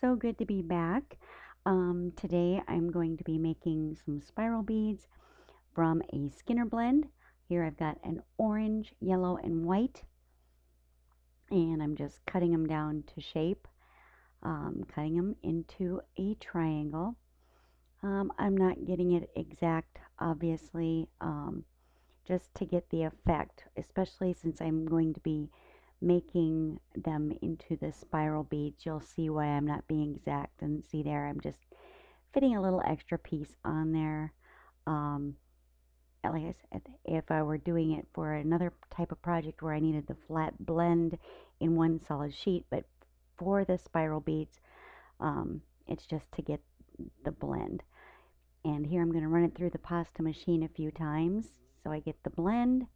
so good to be back. Today I'm going to be making some spiral beads from a Skinner blend. Here I've got an orange, yellow, and white, and I'm just cutting them down to shape, cutting them into a triangle. I'm not getting it exact, obviously, just to get the effect, especially since I'm going to be making them into the spiral beads. You'll see why I'm not being exact, and see there, I'm just fitting a little extra piece on there. Um, like I said, if I were doing it for another type of project where I needed the flat blend in one solid sheet, but for the spiral beads, it's just to get the blend. And here I'm going to run it through the pasta machine a few times so I get the blend.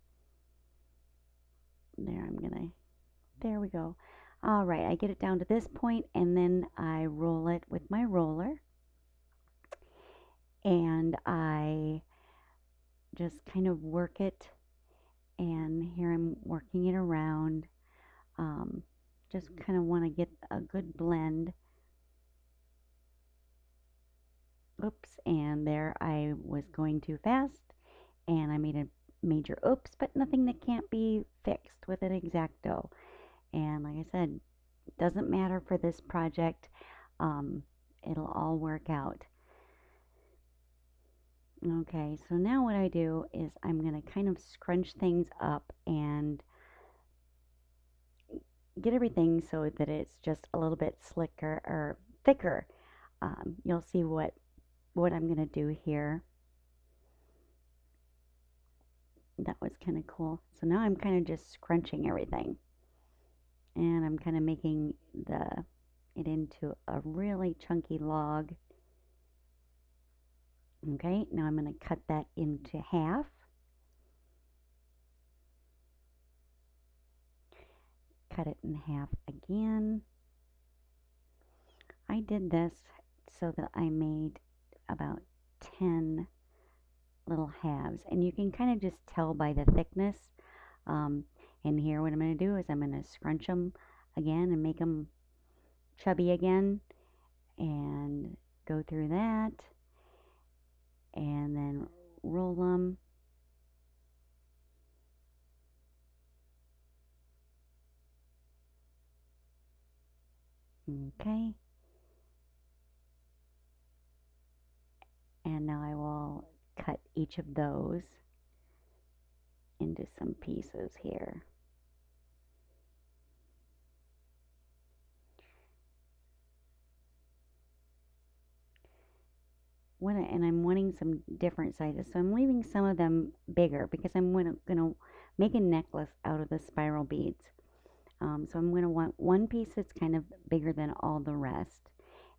There we go. All right, I get it down to this point, and then I roll it with my roller, and I just kind of work it, and here I'm working it around. Um, just kind of want to get a good blend. Oops, and there I was going too fast, and I made a major oops, but nothing that can't be fixed with an X-Acto. And like I said, doesn't matter for this project. It'll all work out. Okay, so now what I do is I'm going to kind of scrunch things up and get everything so that it's just a little bit slicker or thicker. You'll see what I'm going to do here. That was kind of cool. So now I'm kind of just scrunching everything, and I'm kind of making it into a really chunky log. Okay, now I'm going to cut that into half. Cut it in half again. I did this so that I made about 10 little halves, and you can kind of just tell by the thickness. And here what I'm going to do is I'm going to scrunch them again and make them chubby again, and go through that, and then roll them. Okay, and now I will cut each of those into some pieces here. And I'm wanting some different sizes, so I'm leaving some of them bigger because I'm going to make a necklace out of the spiral beads. So I'm going to want one piece that's kind of bigger than all the rest,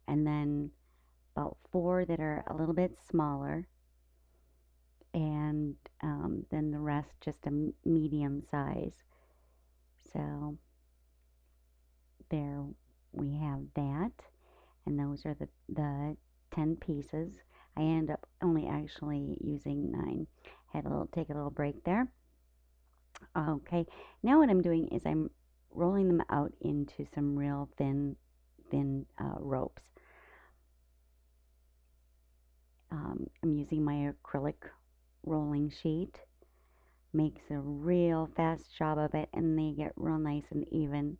and then about 4 that are a little bit smaller, and then the rest just a medium size. So there we have that, and those are the 10 pieces. I end up only actually using 9. Take a little break there. Okay, now what I'm doing is I'm rolling them out into some real thin ropes. I'm using my acrylic rolling sheet. Makes a real fast job of it, and they get real nice and even.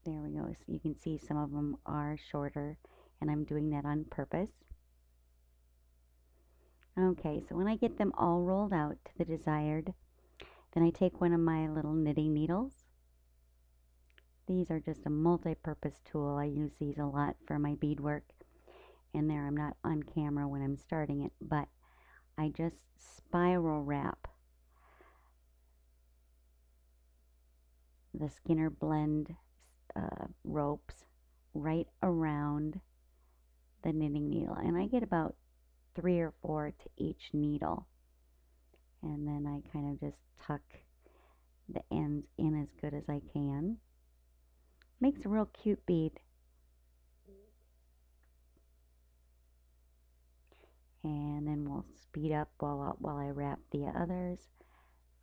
There we go. So you can see some of them are shorter, and I'm doing that on purpose. Okay, so when I get them all rolled out to the desired, then I take one of my little knitting needles. These are just a multi-purpose tool. I use these a lot for my beadwork. And there, I'm not on camera when I'm starting it, but I just spiral wrap the Skinner blend ropes right around the knitting needle, and I get about 3 or 4 to each needle, and then I kind of just tuck the ends in as good as I can. Makes a real cute bead. And then we'll speed up while I wrap the others.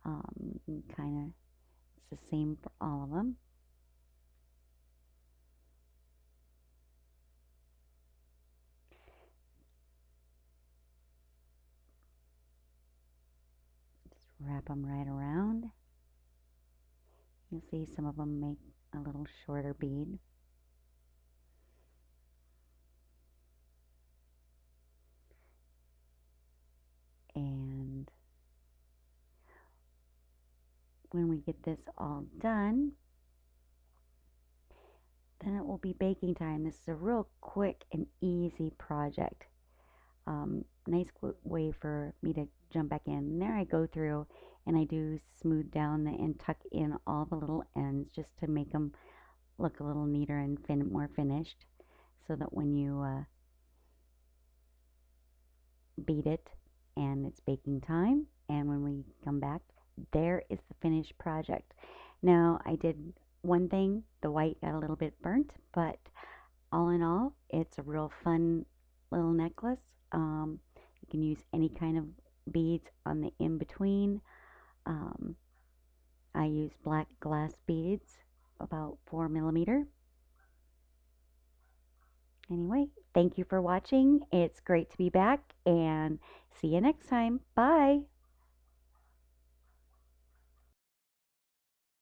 Kind of, it's the same for all of them. Just wrap them right around. You'll see some of them make a little shorter bead. And when we get this all done, then it will be baking time. This is a real quick and easy project. Nice way for me to jump back in. And there I go through and I do smooth down and tuck in all the little ends just to make them look a little neater and more finished, so that when you beat it and it's baking time, and when we come back, there is the finished project. Now I did one thing, the white got a little bit burnt, but all in all, it's a real fun little necklace. You can use any kind of beads on the in between. Um, I use black glass beads, about 4 millimeter. Anyway, thank you for watching. It's great to be back, and see you next time. Bye.